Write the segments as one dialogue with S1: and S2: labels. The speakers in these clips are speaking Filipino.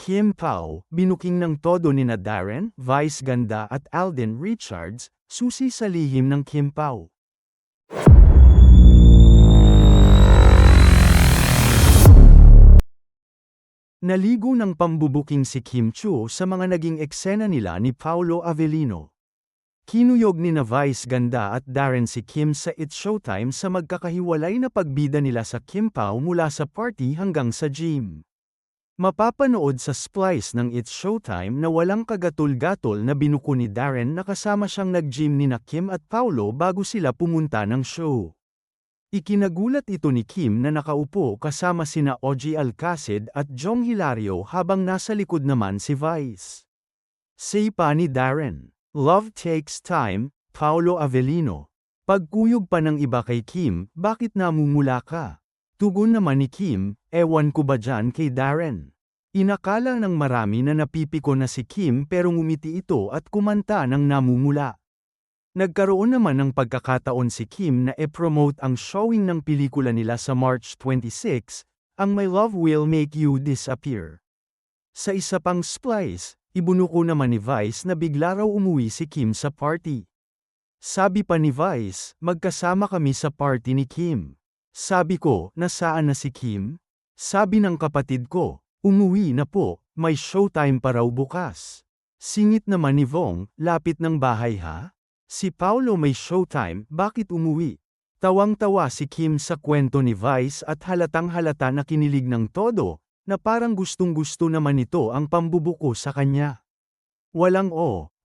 S1: Kim Pao, binuking ng todo nina Darren, Vice Ganda at Alden Richards, susi sa lihim ng Kim Pao. Naligo ng pambubuking si Kim Chiu sa mga naging eksena nila ni Paolo Avellino. Kinuyog ni na Vice Ganda at Darren si Kim sa It's Showtime sa magkakahiwalay na pagbida nila sa Kim Pao mula sa party hanggang sa gym. Mapapanood sa splice ng It's Showtime na walang kagatol-gatol na binuko ni Darren na kasama siyang nag-gym ni na Kim at Paolo bago sila pumunta ng show. Ikinagulat ito ni Kim na nakaupo kasama sina Ogie Alcacid at Jong Hilario habang nasa likod naman si Vice. Say pa ni Darren, "Love takes time, Paolo Avellino." Pagkuyog pa ng iba kay Kim, "Bakit namumula ka?" Tugon naman ni Kim, "Ewan ko ba dyan kay Darren." Inakala ng marami na napipiko na si Kim pero ngumiti ito at kumanta ng namumula. Nagkaroon naman ng pagkakataon si Kim na e-promote ang showing ng pelikula nila sa March 26, ang My Love Will Make You Disappear. Sa isa pang splice, ibunuko naman ni Vice na bigla raw umuwi si Kim sa party. Sabi pa ni Vice, "Magkasama kami sa party ni Kim." Sabi ko, "Nasaan na si Kim?" Sabi ng kapatid ko, "Umuwi na po, may showtime pa raw bukas." Singit naman ni Vong, "Lapit ng bahay ha? Si Paolo may showtime, bakit umuwi?" Tawang-tawa si Kim sa kwento ni Vice at halatang-halata na kinilig ng todo, na parang gustong-gusto naman ito ang pambubuko sa kanya. Walang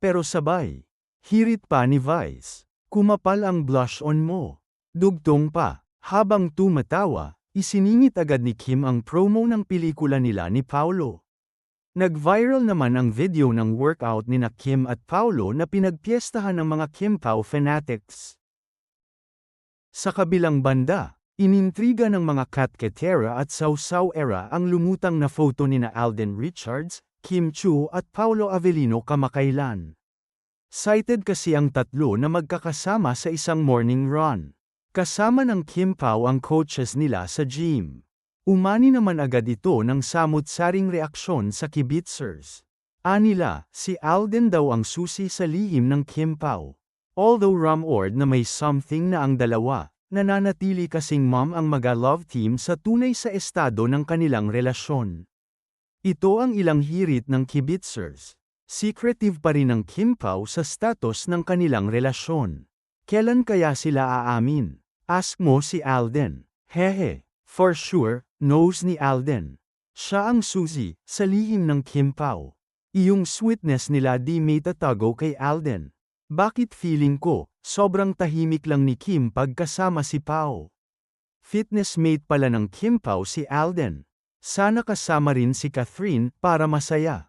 S1: pero sabay. Hirit pa ni Vice, "Kumapal ang blush on mo." Dugtong pa, habang tumatawa, isiningit agad ni Kim ang promo ng pelikula nila ni Paolo. Nag-viral naman ang video ng workout ni na Kim at Paolo na pinagpiestahan ng mga Kim Pao fanatics. Sa kabilang banda, inintriga ng mga katketera at sausaw-era ang lumutang na photo ni na Alden Richards, Kim Chiu at Paolo Avellino kamakailan. Cited kasi ang tatlo na magkakasama sa isang morning run. Kasama ng Kim Pao ang coaches nila sa gym. Umani naman agad ito ng samut-saring reaksyon sa kibitzers. Anila, si Alden daw ang susi sa lihim ng Kim Pao. Although rumored na may something na ang dalawa, nananatili kasing mom ang mag-love team sa tunay sa estado ng kanilang relasyon. Ito ang ilang hirit ng kibitzers. Secretive pa rin ang Kim Pao sa status ng kanilang relasyon. Kailan kaya sila aamin? Ask mo si Alden. Hehe. For sure, knows ni Alden. Siya ang susi sa lihim ng Kim Pao. Iyong sweetness nila di may tatago kay Alden. Bakit feeling ko, sobrang tahimik lang ni Kim pagkasama si Pao? Fitness mate pala ng Kim Pao si Alden. Sana kasama rin si Catherine para masaya.